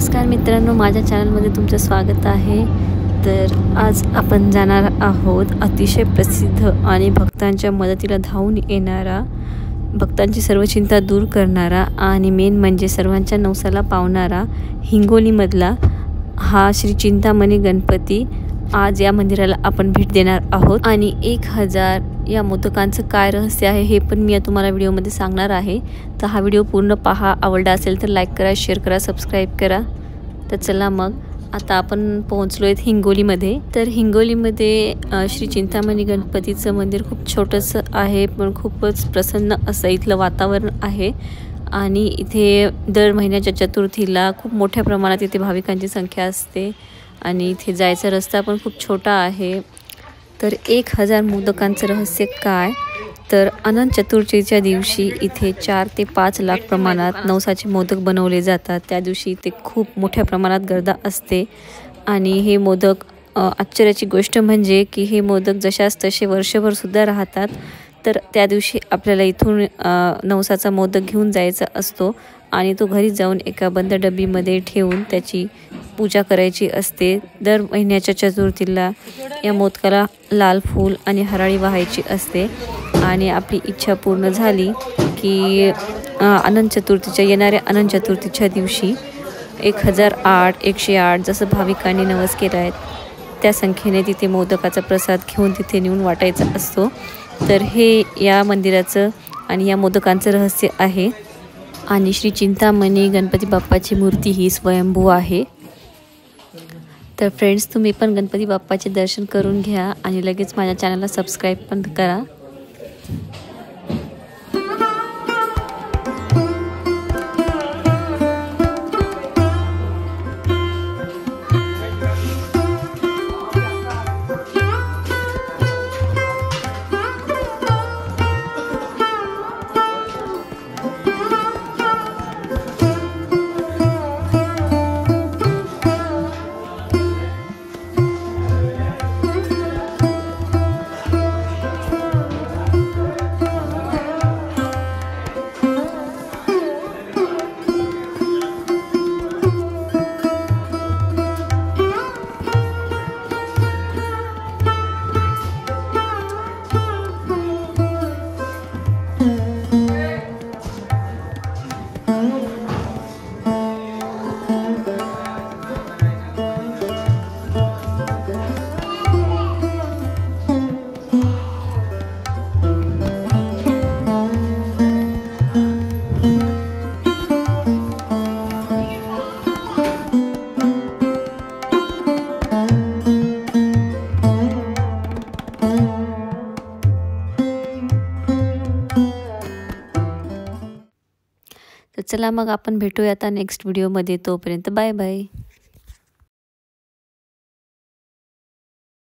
नमस्कार मित्रांनो, माझ्या चॅनलमध्ये तुमचं स्वागत आहे। तर आज आपण जाणार आहोत अतिशय प्रसिद्ध आणि भक्तांच्या मदतीला धावून येणारा, भक्तांची सर्व चिंता दूर करणारा आणि मेन म्हणजे सर्वांच्या नवसाला पावणारा हिंगोलीमधला हा श्री चिंतामणी गणपती। आज या मंदिराला आपण भेट देणार आहोत आणि 1000 या मोदकांचं काय रहस्य आहे हे पण मी तुम्हाला व्हिडिओमध्ये सांगणार आहे। तर हा व्हिडिओ पूर्ण पहा, आवडला असेल तर लाईक करा, शेअर करा, सबस्क्राईब करा। तर चला मग आता आपण पोहोचलो आहेत हिंगोलीमध्ये। तर हिंगोलीमध्ये श्री चिंतामणी गणपतीचं मंदिर खूप छोटंसं आहे, पण खूपच प्रसन्न असं इथलं वातावरण आहे आणि इथे दर महिन्याच्या चतुर्थीला खूप मोठ्या प्रमाणात इथे भाविकांची संख्या असते आणि इथे जायचा रस्ता पण खूप छोटा आहे। तर 1000 मोदकांचं रहस्य काय, तर अनंत चतुर्थीच्या दिवशी इथे 4 ते 5 लाख प्रमाणात नवसाचे मोदक बनवले जातात। त्या दिवशी इथे खूप मोठ्या प्रमाणात गर्दी असते आणि हे मोदक आश्चर्याची गोष्ट म्हणजे की हे मोदक जशास तसे वर्षभर सुद्धा राहतात। तर त्या दिवशी आपल्याला इथून नवसाचा मोदक घेऊन जायचा असतो आणि तो घरी जाऊन एका बंद डब्बीमध्ये ठेवून त्याची पूजा करायची असते। दर महिन्याच्या चतुर्थीला या मोदकाला लाल फूल आणि हराळी वाहायची असते आणि आपली इच्छा पूर्ण झाली की अनंत चतुर्थीच्या येणाऱ्या अनंत चतुर्थीच्या दिवशी 1008 108 जसं भाविकांनी नवस केला आहे त्या संख्येने तिथे मोदकाचा प्रसाद घेऊन तिथे नेऊन वाटायचा असतो। तर हे या मंदिराचं आणि या मोदकांचं रहस्य आहे आणि श्री चिंतामणी गणपती बाप्पाची मूर्ती ही स्वयंभू आहे। तर फ्रेंड्स, तुम्ही पण गणपती बाप्पाचे दर्शन करून घ्या आणि लगेच माझ्या चॅनलला सबस्क्राईब पण करा। तर चला मग आपण भेटूया आता नेक्स्ट व्हिडिओमध्ये। तोपर्यंत बाय बाय।